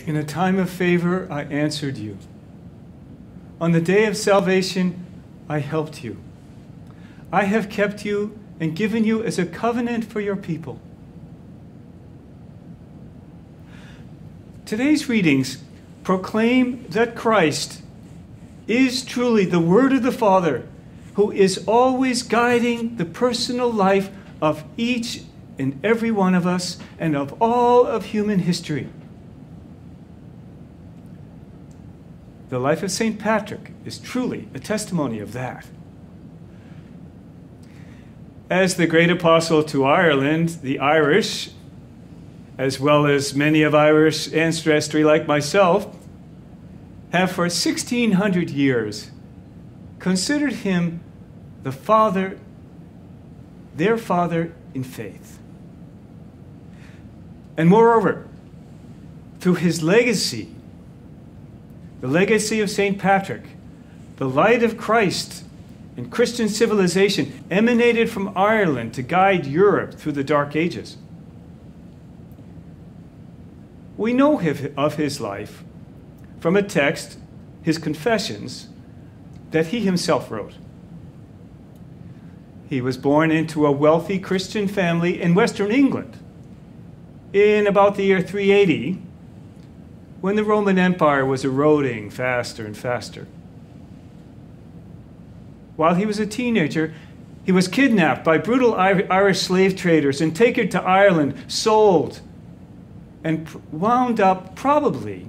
In a time of favor, I answered you. On the day of salvation, I helped you. I have kept you and given you as a covenant for your people. Today's readings proclaim that Christ is truly the Word of the Father, who is always guiding the personal life of each and every one of us and of all of human history. The life of St. Patrick is truly a testimony of that. As the great apostle to Ireland, the Irish, as well as many of Irish ancestry like myself, have for 1,600 years considered him the father, their father in faith. And moreover, through his legacy, the legacy of St. Patrick, the light of Christ and Christian civilization emanated from Ireland to guide Europe through the Dark Ages. We know of his life from a text, his Confessions, that he himself wrote. He was born into a wealthy Christian family in Western England in about the year 380, when the Roman Empire was eroding faster and faster. While he was a teenager, he was kidnapped by brutal Irish slave traders and taken to Ireland, sold, and wound up probably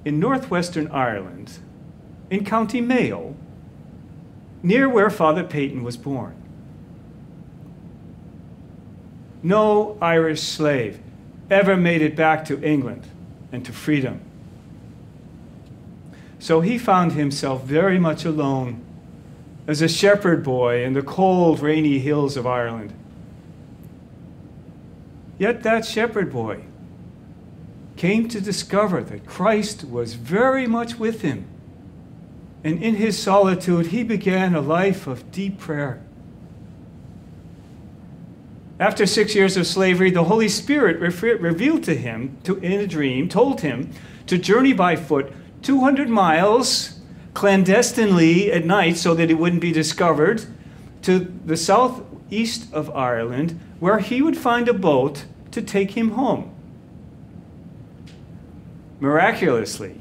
in northwestern Ireland, in County Mayo, near where Father Peyton was born. No Irish slave ever made it back to England and to freedom. So he found himself very much alone as a shepherd boy in the cold, rainy hills of Ireland. Yet that shepherd boy came to discover that Christ was very much with him. And in his solitude, he began a life of deep prayer. After 6 years of slavery, the Holy Spirit revealed to him in a dream, told him to journey by foot 200 miles clandestinely at night so that he wouldn't be discovered to the southeast of Ireland, where he would find a boat to take him home. Miraculously,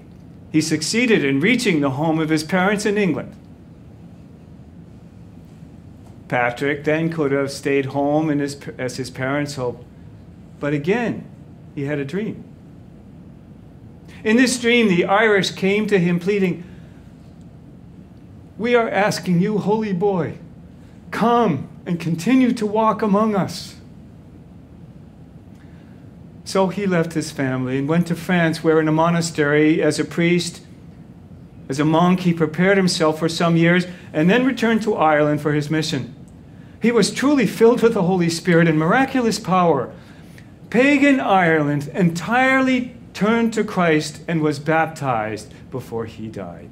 he succeeded in reaching the home of his parents in England. Patrick then could have stayed home as his parents hoped, but again, he had a dream. In this dream, the Irish came to him pleading, "We are asking you, holy boy, come and continue to walk among us." So he left his family and went to France, where in a monastery as a priest, as a monk, he prepared himself for some years and then returned to Ireland for his mission. He was truly filled with the Holy Spirit and miraculous power. Pagan Ireland entirely turned to Christ and was baptized before he died.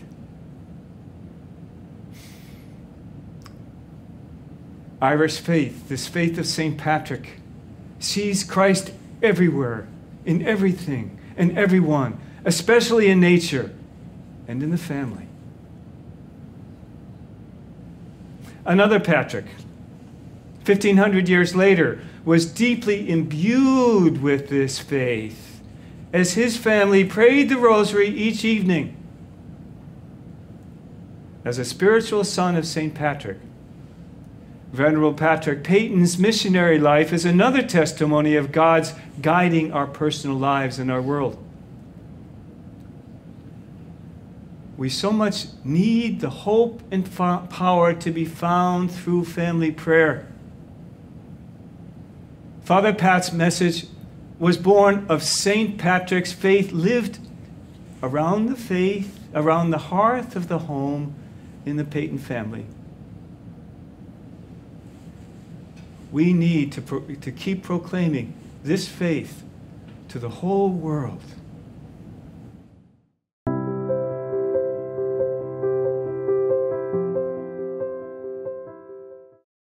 Irish faith, this faith of St. Patrick, sees Christ everywhere, in everything and everyone, especially in nature and in the family. Another Patrick, 1,500 years later, was deeply imbued with this faith as his family prayed the rosary each evening. As a spiritual son of St. Patrick, Venerable Patrick Peyton's missionary life is another testimony of God's guiding our personal lives in our world. We so much need the hope and power to be found through family prayer. Father Pat's message was born of St. Patrick's faith lived around the hearth of the home in the Peyton family. We need to keep proclaiming this faith to the whole world.